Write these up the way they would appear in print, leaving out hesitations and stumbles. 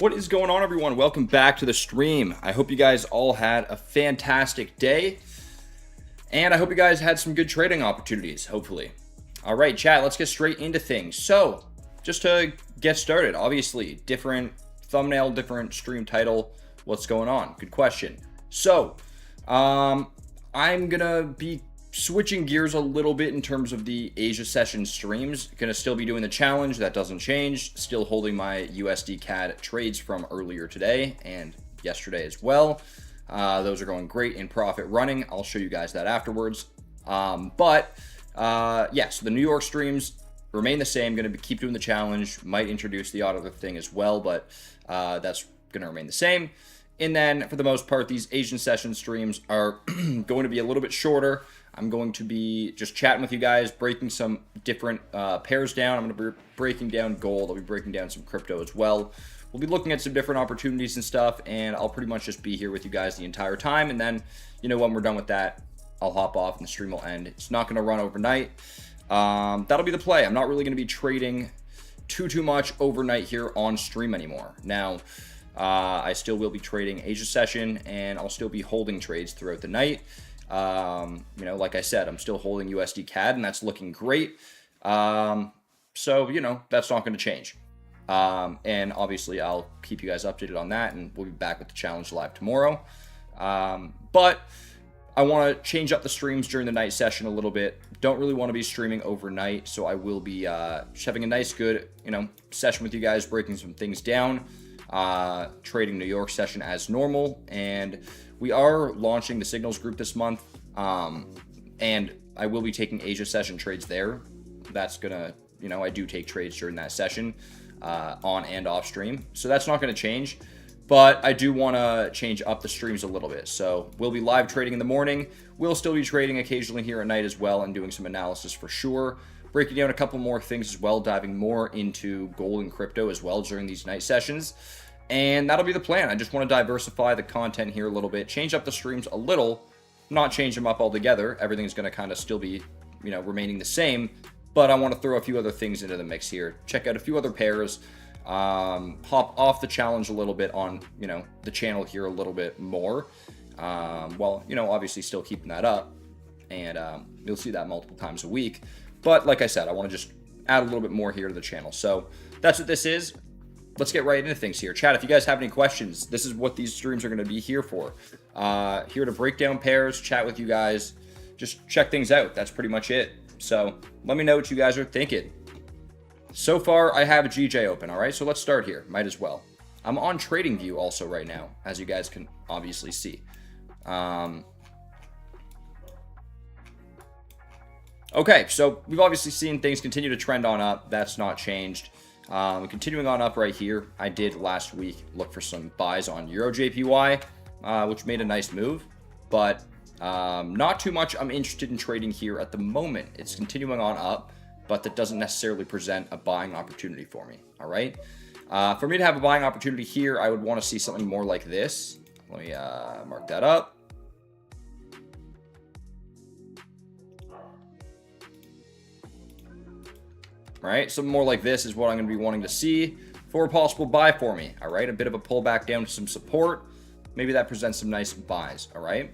What is going on, everyone? Welcome back to the stream. I hope you guys all had a fantastic day, and I hope you guys had some good trading opportunities, hopefully. All right, chat, let's get straight into things. So, just to get started, obviously, different thumbnail, different stream title. What's going on? Good question. So, I'm going to be switching gears a little bit in terms of the Asia session streams. Gonna still be doing the challenge. That doesn't change. Still holding my USD CAD trades from earlier today and yesterday as well. Those are going great in profit running. I'll show you guys that afterwards. So the New York streams remain the same. Gonna keep doing the challenge. Might introduce the auto thing as well, but that's gonna remain the same. And then for the most part, these Asian session streams are going to be a little bit shorter. I'm going to be just chatting with you guys, breaking some different pairs down. I'm going to be breaking down gold. I'll be breaking down some crypto as well. We'll be looking at some different opportunities and stuff, and I'll pretty much just be here with you guys the entire time. And then, when we're done with that, I'll hop off and the stream will end. It's not going to run overnight. That'll be the play. I'm not really going to be trading too much overnight here on stream anymore. Now, I still will be trading Asia session, and I'll still be holding trades throughout the night. Like I said, I'm still holding USD CAD, and that's looking great. That's not going to change. And obviously, I'll keep you guys updated on that, and we'll be back with the challenge live tomorrow. But I want to change up the streams during the night session a little bit. Don't really want to be streaming overnight, so I will be just having a nice, good, session with you guys, breaking some things down. Trading New York session as normal, and we are launching the Signals group this month, and I will be taking Asia session trades there. That's gonna, I do take trades during that session, on and off stream, so that's not gonna change, but I do want to change up the streams a little bit. So we'll be live trading in the morning. We'll still be trading occasionally here at night as well, and doing some analysis for sure, breaking down a couple more things as well, diving more into gold and crypto as well during these night sessions. And that'll be the plan. I just want to diversify the content here a little bit, change up the streams a little, not change them up altogether. Everything's going to kind of still be, remaining the same, but I want to throw a few other things into the mix here. Check out a few other pairs, hop off the challenge a little bit on, the channel here a little bit more. Obviously still keeping that up, and you'll see that multiple times a week. But like I said, I want to just add a little bit more here to the channel. So that's what this is. Let's get right into things here. Chat, if you guys have any questions, this is what these streams are going to be here for. Here to break down pairs, chat with you guys, just check things out. That's pretty much it. So let me know what you guys are thinking. So far, I have a GJ open, all right? So let's start here. Might as well. I'm on TradingView also right now, as you guys can obviously see. Okay, so we've obviously seen things continue to trend on up. That's not changed. Continuing on up right here, I did last week look for some buys on Euro JPY, which made a nice move, but not too much I'm interested in trading here at the moment. It's continuing on up, but that doesn't necessarily present a buying opportunity for me, all right? For me to have a buying opportunity here, I would want to see something more like this. Let me mark that up. All right, something more like this is what I'm going to be wanting to see for a possible buy for me. All right, a bit of a pullback down to some support. Maybe that presents some nice buys. All right.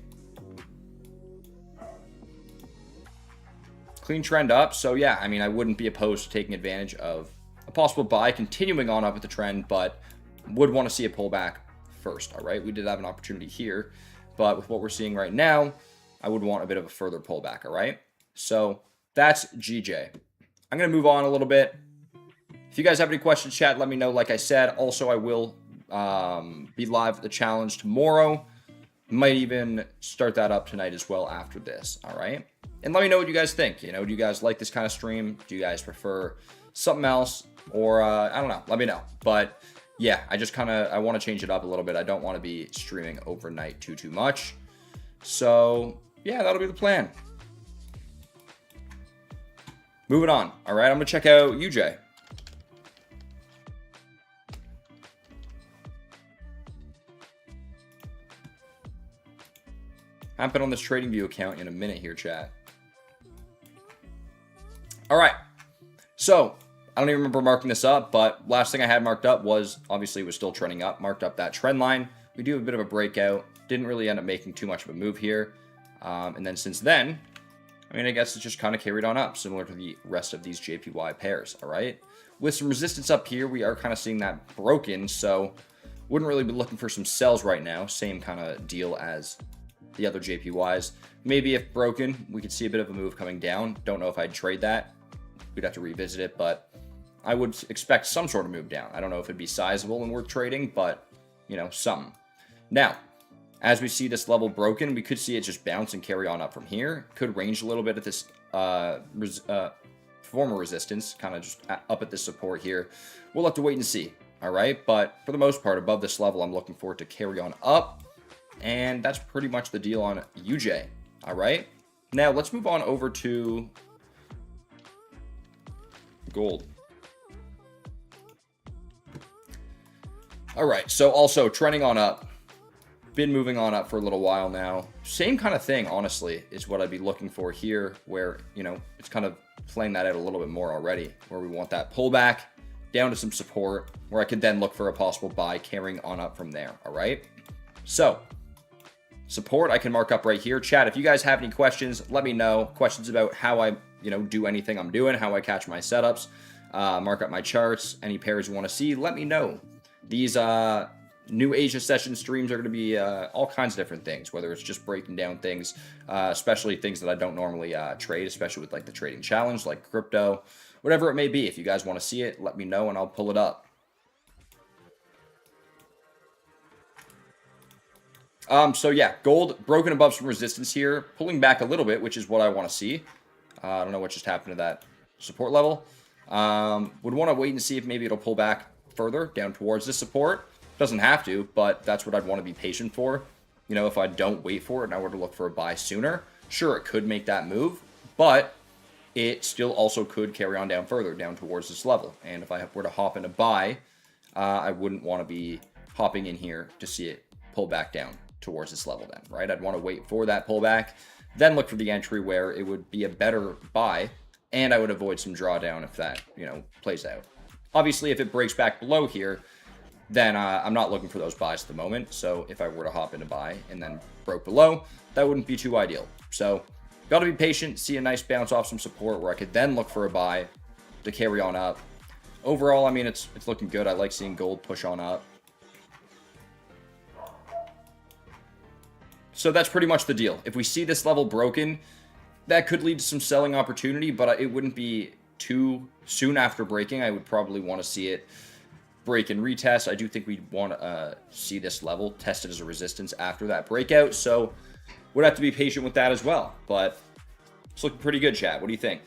Clean trend up. So yeah, I wouldn't be opposed to taking advantage of a possible buy, continuing on up with the trend, but would want to see a pullback first. All right, we did have an opportunity here, but with what we're seeing right now, I would want a bit of a further pullback. All right, so that's GJ. I'm going to move on a little bit. If you guys have any questions, chat, let me know. Like I said, also I will be live at the challenge tomorrow. Might even start that up tonight as well after this, all right? And let me know what you guys think. Do you guys like this kind of stream? Do you guys prefer something else? Or, I don't know. Let me know. But, yeah, I want to change it up a little bit. I don't want to be streaming overnight too much. So, yeah, that'll be the plan. Moving on. All right, I'm going to check out UJ. I've been on this TradingView account in a minute here, chat. All right. So, I don't even remember marking this up, but last thing I had marked up was, obviously it was still trending up, marked up that trend line. We do have a bit of a breakout. Didn't really end up making too much of a move here. And then since then, I mean, I guess it's just kind of carried on up, similar to the rest of these JPY pairs, all right? With some resistance up here, we are kind of seeing that broken, so wouldn't really be looking for some sells right now. Same kind of deal as the other JPYs. Maybe if broken, we could see a bit of a move coming down. Don't know if I'd trade that. We'd have to revisit it, but I would expect some sort of move down. I don't know if it'd be sizable and worth trading, but, you know, something. Now, as we see this level broken, we could see it just bounce and carry on up from here. Could range a little bit at this former resistance, kind of just up at this support here. We'll have to wait and see, all right? But for the most part, above this level, I'm looking for it to carry on up. And that's pretty much the deal on UJ, all right? Now, let's move on over to gold. All right, so also trending on up. Been moving on up for a little while now. Same kind of thing, honestly, is what I'd be looking for here, where, you know, it's kind of playing that out a little bit more already, where we want that pullback down to some support, where I could then look for a possible buy carrying on up from there, all right? So, support I can mark up right here. Chat, if you guys have any questions, let me know. Questions about how I, you know, do anything I'm doing, how I catch my setups, mark up my charts, any pairs you want to see, let me know. These new Asia session streams are going to be all kinds of different things, whether it's just breaking down things, especially things that I don't normally trade, especially with like the trading challenge, like crypto, whatever it may be. If you guys want to see it, let me know and I'll pull it up. So yeah, gold broken above some resistance here, pulling back a little bit, which is what I want to see. I don't know what just happened to that support level. Would want to wait and see if maybe it'll pull back further down towards this support. Doesn't have to, but that's what I'd want to be patient for. You know, if I don't wait for it and I were to look for a buy sooner, sure, it could make that move, but it still also could carry on down further, down towards this level. And if I were to hop in a buy, I wouldn't want to be hopping in here to see it pull back down towards this level then, right? I'd want to wait for that pullback, then look for the entry where it would be a better buy, and I would avoid some drawdown if that, you know, plays out. Obviously, if it breaks back below here, then I'm not looking for those buys at the moment. So if I were to hop in a buy and then broke below, that wouldn't be too ideal. So got to be patient, see a nice bounce off some support where I could then look for a buy to carry on up. Overall, I mean, it's looking good. I like seeing gold push on up. So that's pretty much the deal. If we see this level broken, that could lead to some selling opportunity, but it wouldn't be too soon after breaking. I would probably want to see it break and retest. I do think we'd want to see this level tested as a resistance after that breakout, so would have to be patient with that as well. But it's looking pretty good, chat. What do you think?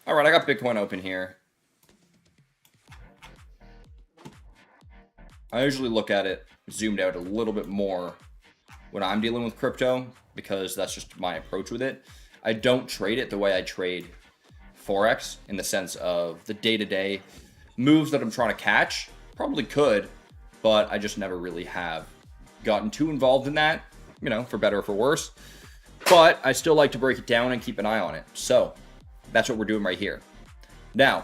All right, I got Bitcoin open here. I usually look at it zoomed out a little bit more when I'm dealing with crypto because that's just my approach with it. I don't trade it the way I trade Forex in the sense of the day-to-day moves that I'm trying to catch. Probably could, but I just never really have gotten too involved in that, you know, for better or for worse. But I still like to break it down and keep an eye on it. So that's what we're doing right here. Now,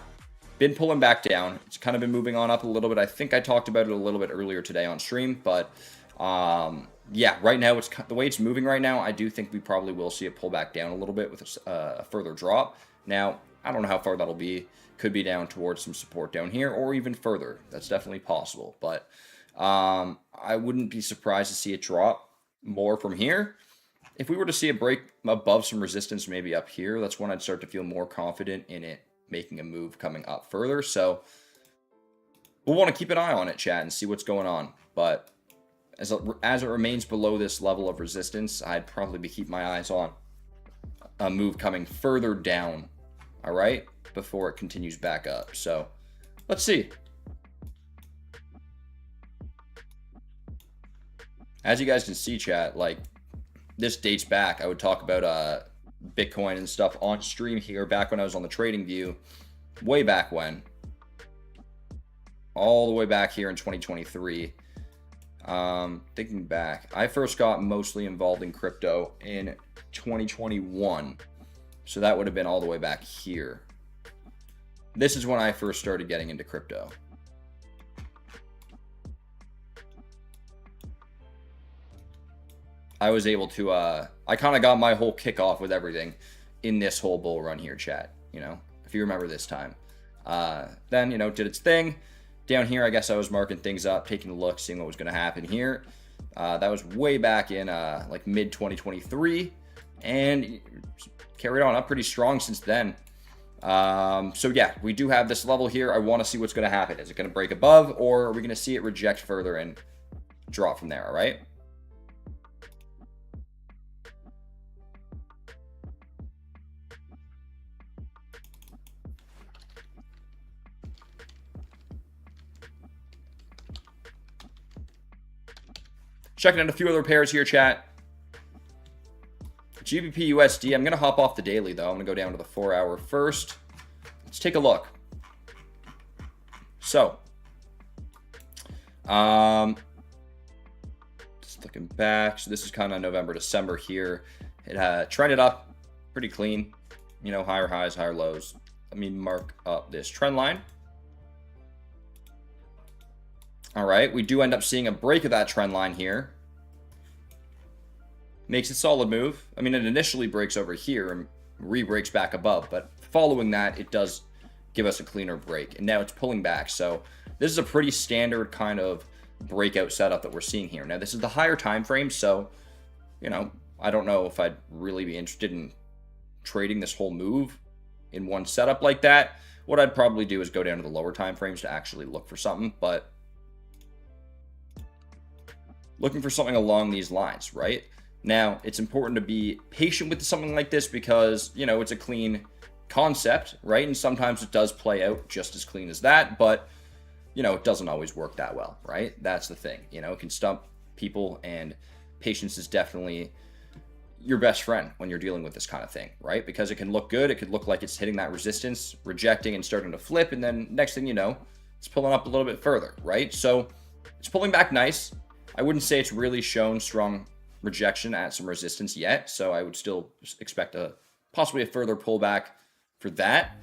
been pulling back down. It's kind of been moving on up a little bit. I think I talked about it a little bit earlier today on stream, but yeah, right now it's the way it's moving right now. I do think we probably will see it pull back down a little bit with a further drop. Now, I don't know how far that'll be. Could be down towards some support down here or even further. That's definitely possible, but I wouldn't be surprised to see it drop more from here. If we were to see a break above some resistance, maybe up here, that's when I'd start to feel more confident in it making a move coming up further. So we'll want to keep an eye on it, chat, and see what's going on. But as it remains below this level of resistance, I'd probably be keeping my eyes on a move coming further down, all right, before it continues back up. So let's see. As you guys can see, chat, like, this dates back. I would talk about Bitcoin and stuff on stream here back when I was on the Trading View, way back when, all the way back here in 2023. Thinking back, I first got mostly involved in crypto in 2021, so that would have been all the way back here. This is when I first started getting into crypto. I was able to, I kind of got my whole kickoff with everything in this whole bull run here, chat, you know, if you remember this time. Then, you know, did its thing. Down here, I guess I was marking things up, taking a look, seeing what was going to happen here. That was way back in, like, mid-2023, and carried on up pretty strong since then. So, yeah, we do have this level here. I want to see what's going to happen. Is it going to break above, or are we going to see it reject further and drop from there, all right? Checking out a few other pairs here, chat. GBP USD. I'm going to hop off the daily, though. I'm going to go down to the 4-hour first. Let's take a look. So, just looking back. So this is kind of November, December here. It trended up pretty clean. You know, higher highs, higher lows. Let me mark up this trend line. All right, we do end up seeing a break of that trend line here. Makes a solid move. I mean, it initially breaks over here and re-breaks back above, but following that, it does give us a cleaner break. And now it's pulling back. So this is a pretty standard kind of breakout setup that we're seeing here. Now, this is the higher time frame, so, you know, I don't know if I'd really be interested in trading this whole move in one setup like that. What I'd probably do is go down to the lower time frames to actually look for something, but looking for something along these lines, right? Now, it's important to be patient with something like this because, you know, it's a clean concept, right? And sometimes it does play out just as clean as that, but, you know, it doesn't always work that well, right? That's the thing. You know, it can stump people, and patience is definitely your best friend when you're dealing with this kind of thing, right? Because it can look good. It could look like it's hitting that resistance, rejecting and starting to flip, and then next thing you know, it's pulling up a little bit further, right? So it's pulling back nice. I wouldn't say it's really shown strong rejection at some resistance yet, so I would still expect possibly a further pullback for that.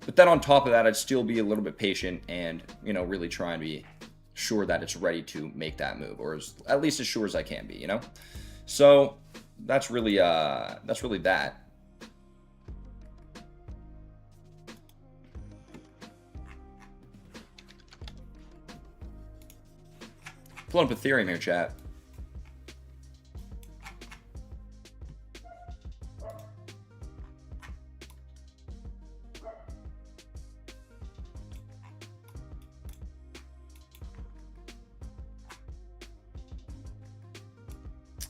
But then on top of that, I'd still be a little bit patient and, you know, really try and be sure that it's ready to make that move, or at least as sure as I can be, you know? So that's really that. Pulling up Ethereum here, chat.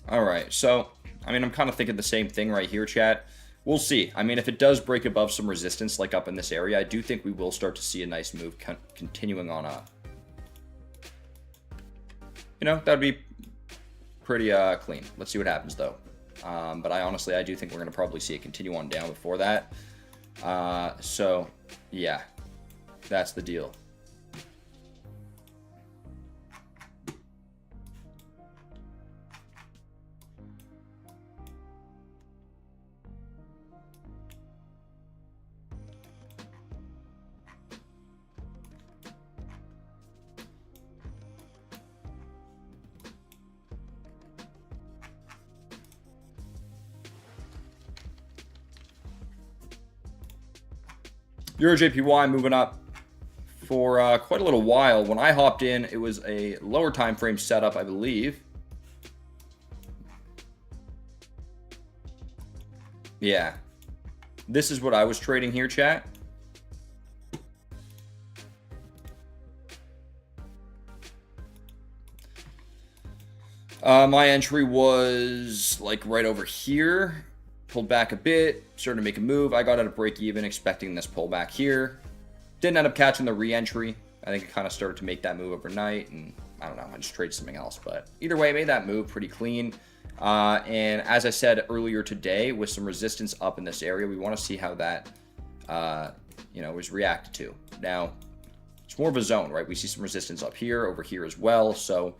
All right, so, I mean, I'm kind of thinking the same thing right here, chat. We'll see. I mean, if it does break above some resistance, like up in this area, I do think we will start to see a nice move continuing on up. You know, that would be pretty clean. Let's see what happens, though. But I do think we're going to probably see it continue on down before that. So, yeah, that's the deal. Euro JPY moving up for quite a little while. When I hopped in, it was a lower time frame setup, I believe. Yeah. This is what I was trading here, chat. My entry was like right over here. Pulled back a bit, started to make a move. I got at a break even expecting this pullback here. Didn't end up catching the re-entry. I think it kind of started to make that move overnight, and I don't know, I just traded something else. But either way, I made that move pretty clean. And as I said earlier today, with some resistance up in this area, we want to see how that, is reacted to. Now, it's more of a zone, right? We see some resistance up here, over here as well. So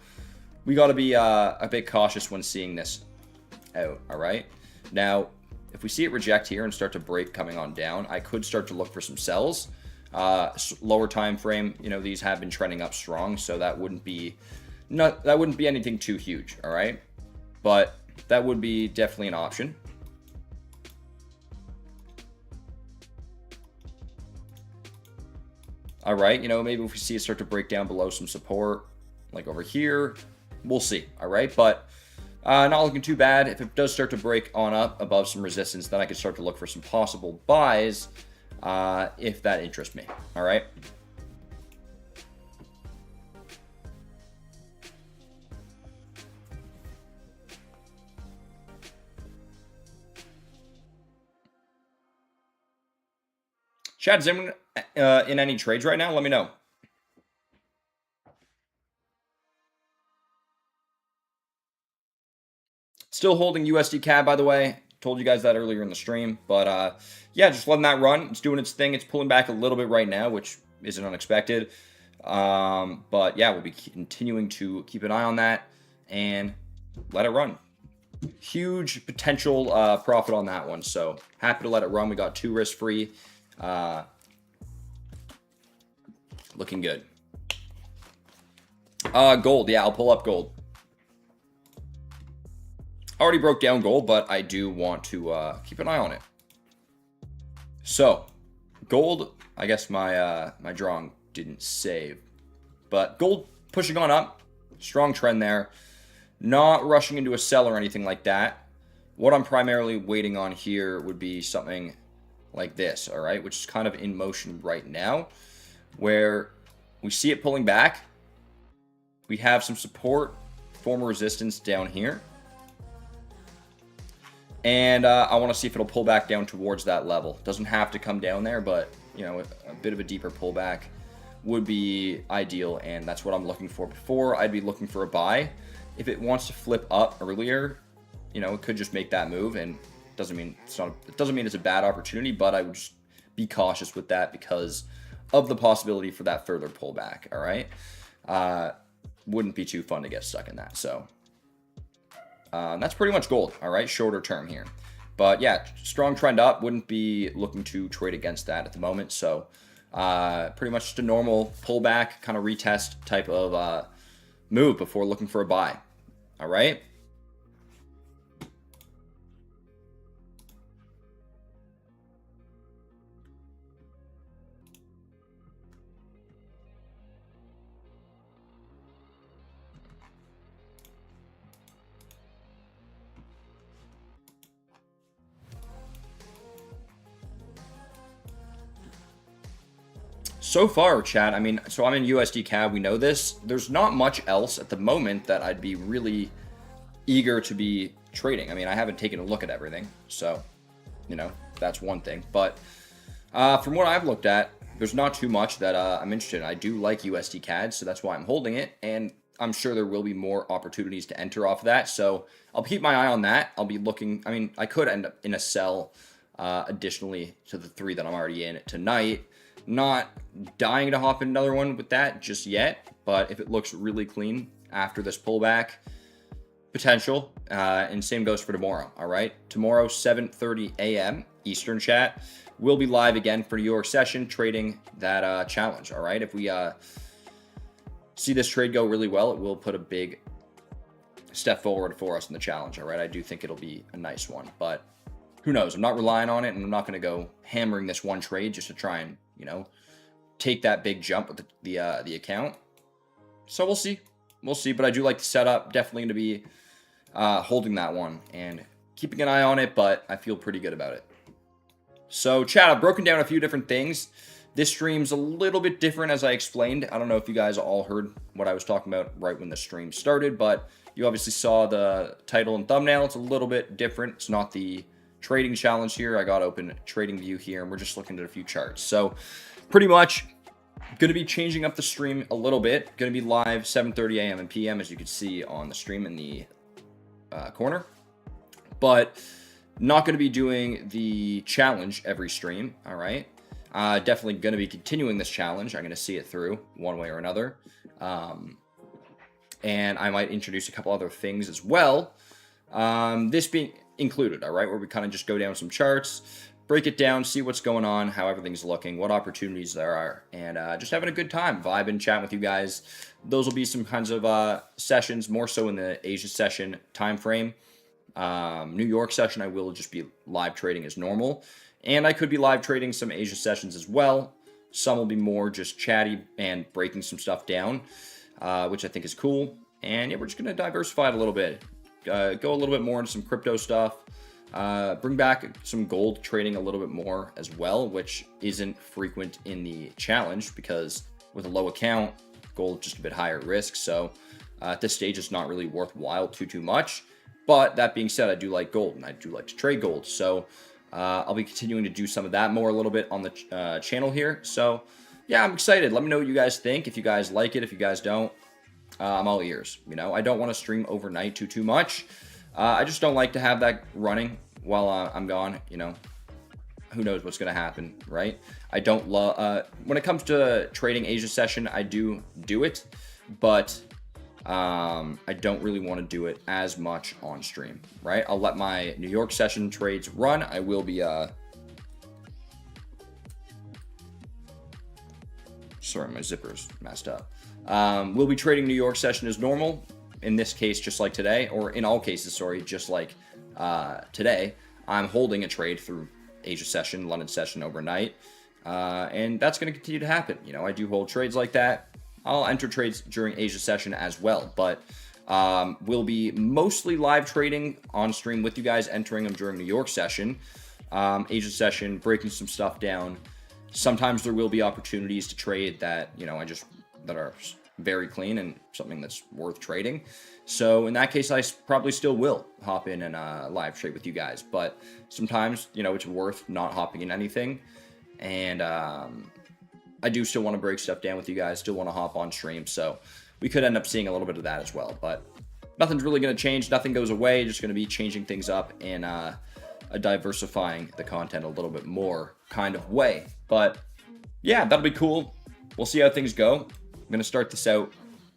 we got to be a bit cautious when seeing this out, all right? Now, if we see it reject here and start to break coming on down, I could start to look for some sells. Lower time frame, these have been trending up strong, so that wouldn't be anything too huge, all right? But that would be definitely an option. All right, maybe if we see it start to break down below some support, like over here, we'll see, all right? But not looking too bad. If it does start to break on up above some resistance, then I could start to look for some possible buys if that interests me, all right? Chad, is anyone in any trades right now? Let me know. Still holding USD CAD, by the way. Told you guys that earlier in the stream. But, yeah, just letting that run. It's doing its thing. It's pulling back a little bit right now, which isn't unexpected. But, yeah, we'll be continuing to keep an eye on that and let it run. Huge potential profit on that one. So, happy to let it run. We got 2 risk-free. Looking good. Gold. Yeah, I'll pull up gold. Already broke down gold, but I do want to keep an eye on it. So, gold, I guess my drawing didn't save. But gold pushing on up. Strong trend there. Not rushing into a sell or anything like that. What I'm primarily waiting on here would be something like this, all right, which is kind of in motion right now, where we see it pulling back. We have some support, former resistance down here. And I want to see if it'll pull back down towards that level. Doesn't have to come down there, but, a bit of a deeper pullback would be ideal, and that's what I'm looking for. Before, I'd be looking for a buy. If it wants to flip up earlier, it could just make that move, and it doesn't mean it's a bad opportunity, but I would just be cautious with that because of the possibility for that further pullback, all right? Wouldn't be too fun to get stuck in that, so... that's pretty much gold, all right, shorter term here. But yeah, strong trend up. Wouldn't be looking to trade against that at the moment. So pretty much just a normal pullback, kind of retest type of move before looking for a buy. All right. So far, chat, I mean, so I'm in USD CAD, we know this. There's not much else at the moment that I'd be really eager to be trading. I mean, I haven't taken a look at everything, so, that's one thing. But from what I've looked at, there's not too much that I'm interested in. I do like USD CAD, so that's why I'm holding it, and I'm sure there will be more opportunities to enter off of that, so I'll keep my eye on that. I'll be looking, I mean, I could end up in a sell additionally to the 3 that I'm already in tonight. Not dying to hop in another one with that just yet, but if it looks really clean after this pullback, potential. And same goes for tomorrow, all right? Tomorrow, 7:30 a.m. Eastern, chat. We'll be live again for your session trading that challenge, all right? If we see this trade go really well, it will put a big step forward for us in the challenge, all right? I do think it'll be a nice one, but who knows? I'm not relying on it, and I'm not going to go hammering this one trade just to try and, take that big jump with the account. So we'll see. We'll see, but I do like the setup. Definitely going to be holding that one and keeping an eye on it, but I feel pretty good about it. So, chat, I've broken down a few different things. This stream's a little bit different, as I explained. I don't know if you guys all heard what I was talking about right when the stream started, but you obviously saw the title and thumbnail. It's a little bit different. It's not the trading challenge here. I got open trading view here, and we're just looking at a few charts. So pretty much going to be changing up the stream a little bit. Going to be live 7:30 a.m. and p.m. as you can see on the stream in the corner. But not going to be doing the challenge every stream, all right? Definitely going to be continuing this challenge. I'm going to see it through one way or another. And I might introduce a couple other things as well. This being included, all right? Where we kind of just go down some charts, break it down, see what's going on, how everything's looking, what opportunities there are, and just having a good time, vibing, chatting with you guys. Those will be some kinds of sessions, more so in the Asia session time frame. New York session, I will just be live trading as normal. And I could be live trading some Asia sessions as well. Some will be more just chatty and breaking some stuff down, which I think is cool. And yeah, we're just going to diversify it a little bit. Go a little bit more into some crypto stuff. Bring back some gold trading a little bit more as well, which isn't frequent in the challenge because with a low account, gold just a bit higher risk. So at this stage, it's not really worthwhile too much. But that being said, I do like gold and I do like to trade gold. So I'll be continuing to do some of that more a little bit on the channel here. So yeah, I'm excited. Let me know what you guys think. If you guys like it, if you guys don't, I'm all ears. You know, I don't want to stream overnight too much. I just don't like to have that running while I'm gone. You know, who knows what's going to happen, right? I don't love, when it comes to trading Asia session, I do it, but I don't really want to do it as much on stream, right? I'll let my New York session trades run. I will be, sorry, my zipper's messed up. We'll be trading New York session as normal. In this case, just like today, or in all cases, sorry, just like today, I'm holding a trade through Asia session, London session overnight. And that's going to continue to happen. You know, I do hold trades like that. I'll enter trades during Asia session as well, but we'll be mostly live trading on stream with you guys, entering them during New York session, Asia session, breaking some stuff down. Sometimes there will be opportunities to trade that, you know, that are very clean and something that's worth trading. So in that case, I probably still will hop in and live trade with you guys. But sometimes, you know, it's worth not hopping in anything. And I do still want to break stuff down with you guys, still want to hop on stream. So we could end up seeing a little bit of that as well. But nothing's really going to change. Nothing goes away. Just going to be changing things up and diversifying the content a little bit more kind of way. But yeah, that'll be cool. We'll see how things go. I'm going to start this out,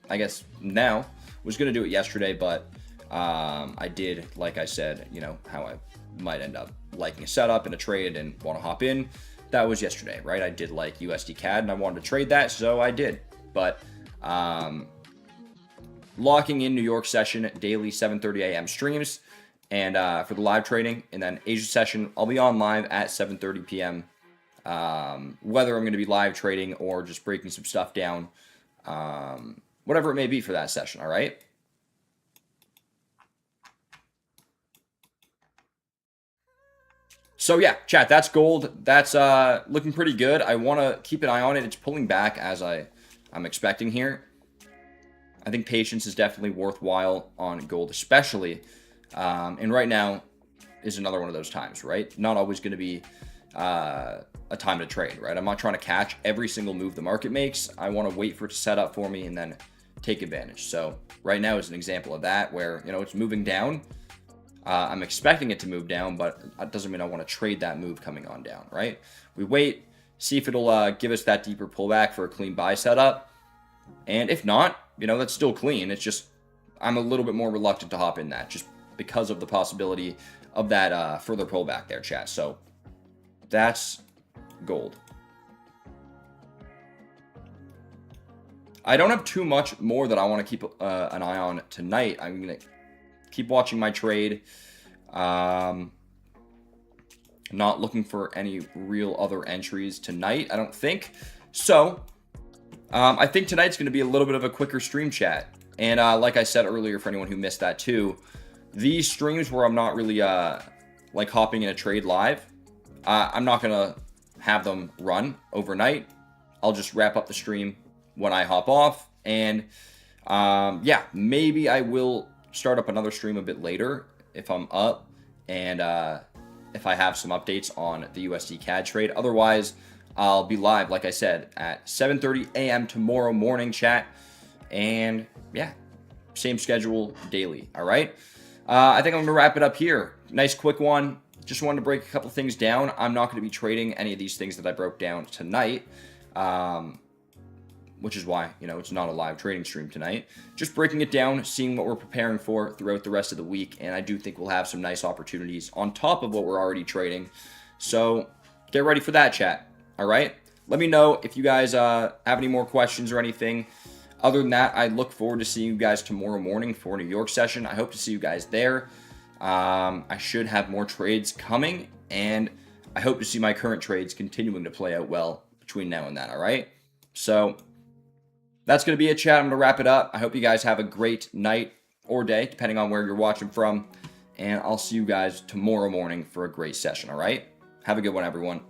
I guess, now. Was going to do it yesterday, but I did, like I said, you know, how I might end up liking a setup in a trade and want to hop in. That was yesterday, right? I did like USD CAD and I wanted to trade that, so I did. But locking in New York session daily 7:30 a.m. streams and for the live trading, and then Asia session, I'll be on live at 7:30 p.m. Whether I'm going to be live trading or just breaking some stuff down, whatever it may be for that session, all right? So yeah, chat, that's gold. That's looking pretty good. I want to keep an eye on it. It's pulling back as I'm expecting here. I think patience is definitely worthwhile on gold, especially. And right now is another one of those times, right? Not always going to be a time to trade, right? I'm not trying to catch every single move the market makes. I want to wait for it to set up for me and then take advantage. So right now is an example of that where, you know, it's moving down. I'm expecting it to move down, but that doesn't mean I want to trade that move coming on down, right? We wait, see if it'll give us that deeper pullback for a clean buy setup. And if not, you know, that's still clean. It's just I'm a little bit more reluctant to hop in that just because of the possibility of that further pullback there, chat. So that's gold. I don't have too much more that I want to keep an eye on tonight. I'm going to keep watching my trade. Not looking for any real other entries tonight, I don't think. So, I think tonight's going to be a little bit of a quicker stream, chat. And like I said earlier, for anyone who missed that too, these streams where I'm not really like hopping in a trade live, I'm not going to have them run overnight. I'll just wrap up the stream when I hop off. And yeah, maybe I will start up another stream a bit later if I'm up and if I have some updates on the USD CAD trade. Otherwise, I'll be live, like I said, at 7:30 a.m. tomorrow morning, chat. And yeah, same schedule daily, all right? I think I'm going to wrap it up here. Nice quick one. Just wanted to break a couple things down. I'm not going to be trading any of these things that I broke down tonight, which is why, it's not a live trading stream tonight. Just breaking it down, seeing what we're preparing for throughout the rest of the week, and I do think we'll have some nice opportunities on top of what we're already trading. So get ready for that, chat. All right? Let me know if you guys have any more questions or anything. Other than that, I look forward to seeing you guys tomorrow morning for New York session. I hope to see you guys there. I should have more trades coming, and I hope to see my current trades continuing to play out well between now and then, all right? So that's going to be it, chat. I'm going to wrap it up. I hope you guys have a great night or day, depending on where you're watching from, and I'll see you guys tomorrow morning for a great session, all right? Have a good one, everyone.